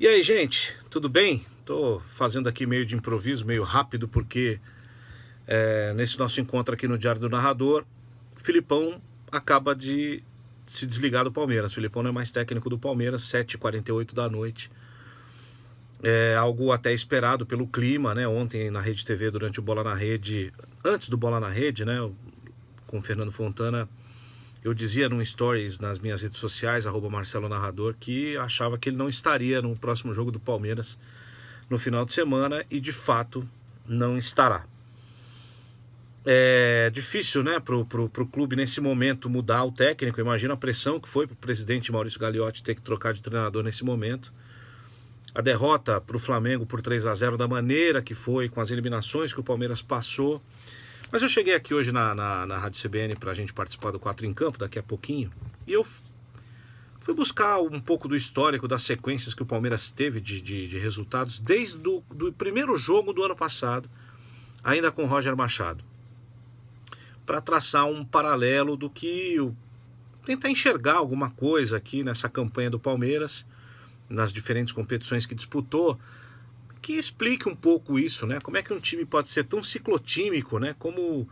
E aí, gente, tudo bem? Tô fazendo aqui meio de improviso, meio rápido, porque nesse nosso encontro aqui no Diário do Narrador, o Filipão acaba de se desligar do Palmeiras. O Filipão não é mais técnico do Palmeiras, 7h48 da noite. É algo até esperado pelo clima, né? Ontem na Rede TV, durante o Bola na Rede, antes do Bola na Rede, né? Com o Fernando Fontana, eu dizia num stories nas minhas redes sociais, @MarceloNarrador, que achava que ele não estaria no próximo jogo do Palmeiras no final de semana, e de fato não estará. É difícil, né, pro clube nesse momento mudar o técnico. Imagina a pressão que foi pro presidente Maurício Gagliotti ter que trocar de treinador nesse momento. A derrota pro Flamengo por 3-0 da maneira que foi, com as eliminações que o Palmeiras passou. Mas eu cheguei aqui hoje na Rádio CBN pra gente participar do 4 em Campo, daqui a pouquinho, e eu fui buscar um pouco do histórico das sequências que o Palmeiras teve de resultados desde do primeiro jogo do ano passado, ainda com o Roger Machado, para traçar um paralelo do que tentar enxergar alguma coisa aqui nessa campanha do Palmeiras, nas diferentes competições que disputou, que explique um pouco isso, né? Como é que um time pode ser tão ciclotímico, né? Como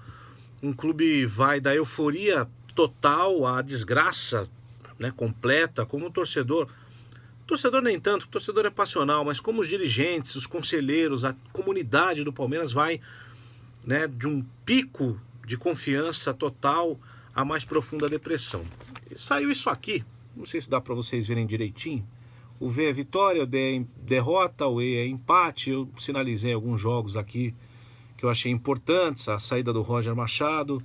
um clube vai da euforia total à desgraça, né, completa, como um torcedor. Torcedor nem tanto, o torcedor é passional, mas como os dirigentes, os conselheiros, a comunidade do Palmeiras vai, né, de um pico de confiança total à mais profunda depressão. E saiu isso aqui, não sei se dá para vocês verem direitinho. O V é vitória, o D é derrota, o E é empate. Eu sinalizei alguns jogos aqui que eu achei importantes, a saída do Roger Machado,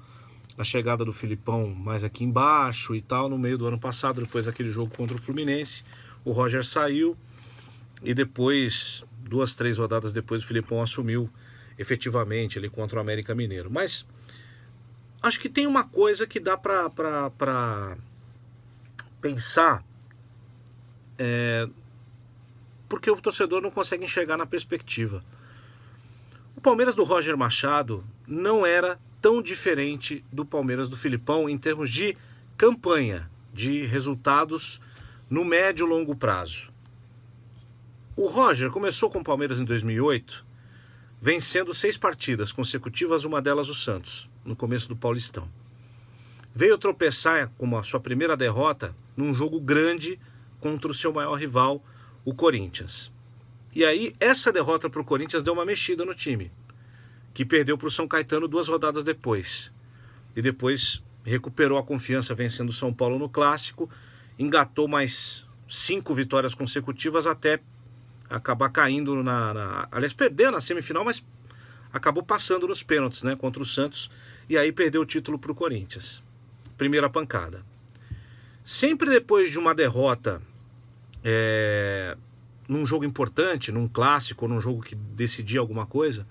a chegada do Filipão mais aqui embaixo e tal, no meio do ano passado, depois daquele jogo contra o Fluminense. O Roger saiu e depois, 2, 3 rodadas depois, o Filipão assumiu efetivamente ali contra o América Mineiro. Mas acho que tem uma coisa que dá pra pensar, porque o torcedor não consegue enxergar na perspectiva. O Palmeiras do Roger Machado não era tão diferente do Palmeiras do Filipão em termos de campanha, de resultados no médio e longo prazo. O Roger começou com o Palmeiras em 2008, vencendo 6 partidas consecutivas, uma delas o Santos, no começo do Paulistão. Veio tropeçar como a sua primeira derrota num jogo grande contra o seu maior rival, o Corinthians. E aí, essa derrota para o Corinthians deu uma mexida no time, que perdeu para o São Caetano 2 rodadas depois. E depois recuperou a confiança vencendo o São Paulo no Clássico, engatou mais 5 vitórias consecutivas até acabar caindo aliás, perdeu na semifinal, mas acabou passando nos pênaltis, né, contra o Santos, e aí perdeu o título para o Corinthians. Primeira pancada. Sempre depois de uma derrota num jogo importante, num clássico, num jogo que decidia alguma coisa,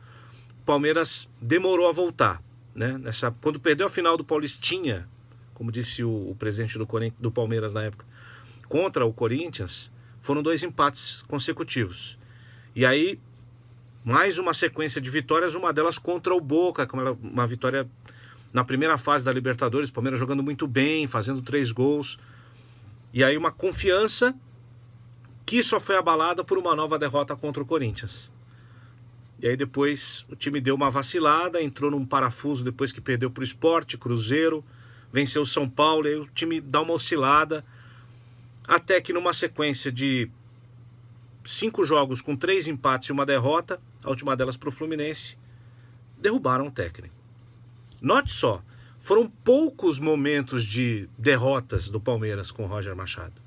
o Palmeiras demorou a voltar, né? Quando perdeu a final do Paulistinha, como disse o presidente do Palmeiras na época, contra o Corinthians, foram 2 empates consecutivos. E aí, mais uma sequência de vitórias, uma delas contra o Boca, uma vitória na primeira fase da Libertadores, o Palmeiras jogando muito bem, fazendo 3 gols. E aí uma confiança que só foi abalada por uma nova derrota contra o Corinthians. E aí depois o time deu uma vacilada, entrou num parafuso depois que perdeu para o Sport, Cruzeiro, venceu o São Paulo, e aí o time dá uma oscilada, até que numa sequência de 5 jogos com 3 empates e uma derrota, a última delas para o Fluminense, derrubaram o técnico. Note só, foram poucos momentos de derrotas do Palmeiras com o Roger Machado,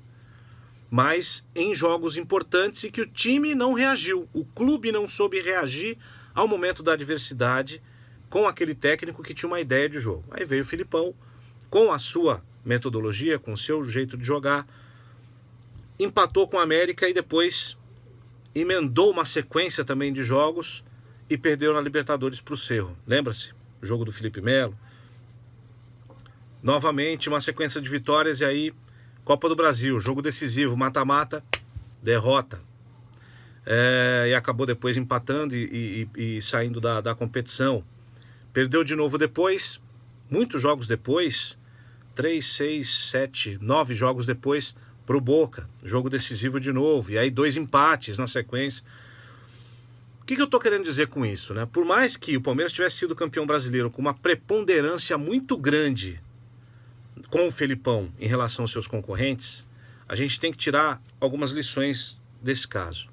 mas em jogos importantes e que o time não reagiu, o clube não soube reagir ao momento da adversidade com aquele técnico que tinha uma ideia de jogo. Aí veio o Filipão com a sua metodologia, com o seu jeito de jogar, empatou com o América e depois emendou uma sequência também de jogos e perdeu na Libertadores para o Cerro. Lembra-se? O jogo do Felipe Melo. Novamente uma sequência de vitórias, e aí Copa do Brasil, jogo decisivo, mata-mata, derrota. E acabou depois empatando e saindo da competição. Perdeu de novo depois, muitos jogos depois, 3, 6, 7, 9 jogos depois, pro Boca, jogo decisivo de novo, e aí 2 empates na sequência. O que eu tô querendo dizer com isso, né? Por mais que o Palmeiras tivesse sido campeão brasileiro com uma preponderância muito grande com o Felipão em relação aos seus concorrentes, a gente tem que tirar algumas lições desse caso.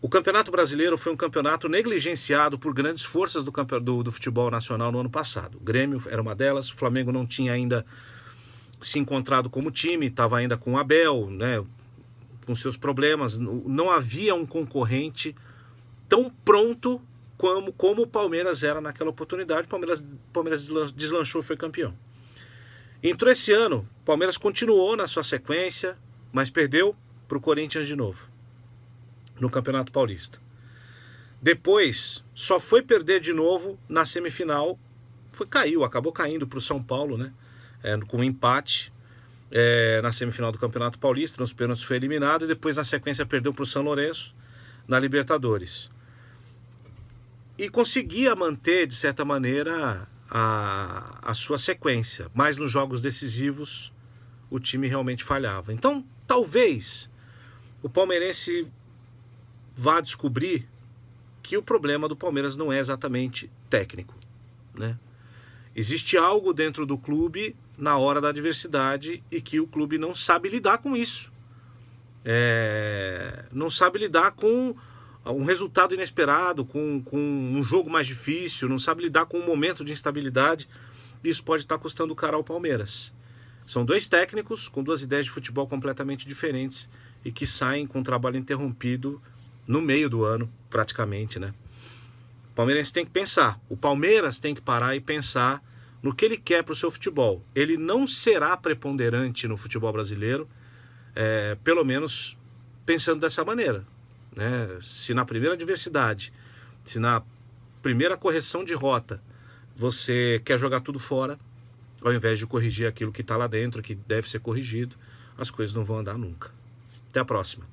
O Campeonato Brasileiro foi um campeonato negligenciado por grandes forças do futebol nacional no ano passado. O Grêmio era uma delas, o Flamengo não tinha ainda se encontrado como time, estava ainda com o Abel, né, com seus problemas. Não havia um concorrente tão pronto como o Palmeiras era naquela oportunidade. O Palmeiras deslanchou e foi campeão. Entrou esse ano, o Palmeiras continuou na sua sequência, mas perdeu para o Corinthians de novo, no Campeonato Paulista. Depois, só foi perder de novo na semifinal, acabou caindo para o São Paulo, né? Com um empate na semifinal do Campeonato Paulista, nos pênaltis foi eliminado, e depois na sequência perdeu para o São Lourenço na Libertadores. E conseguia manter, de certa maneira, a sua sequência, mas nos jogos decisivos o time realmente falhava. Então, talvez o palmeirense vá descobrir que o problema do Palmeiras não é exatamente técnico, né? Existe algo dentro do clube na hora da adversidade e que o clube não sabe lidar com isso. Não sabe lidar com um resultado inesperado, com um jogo mais difícil, não sabe lidar com um momento de instabilidade. Isso pode estar custando caro ao Palmeiras. São 2 técnicos com 2 ideias de futebol completamente diferentes e que saem com um trabalho interrompido no meio do ano, praticamente, né? O palmeirense tem que pensar. O Palmeiras tem que parar e pensar no que ele quer para o seu futebol. Ele não será preponderante no futebol brasileiro, pelo menos pensando dessa maneira, né? Se na primeira adversidade, se na primeira correção de rota, você quer jogar tudo fora, ao invés de corrigir aquilo que está lá dentro, que deve ser corrigido, as coisas não vão andar nunca. Até a próxima.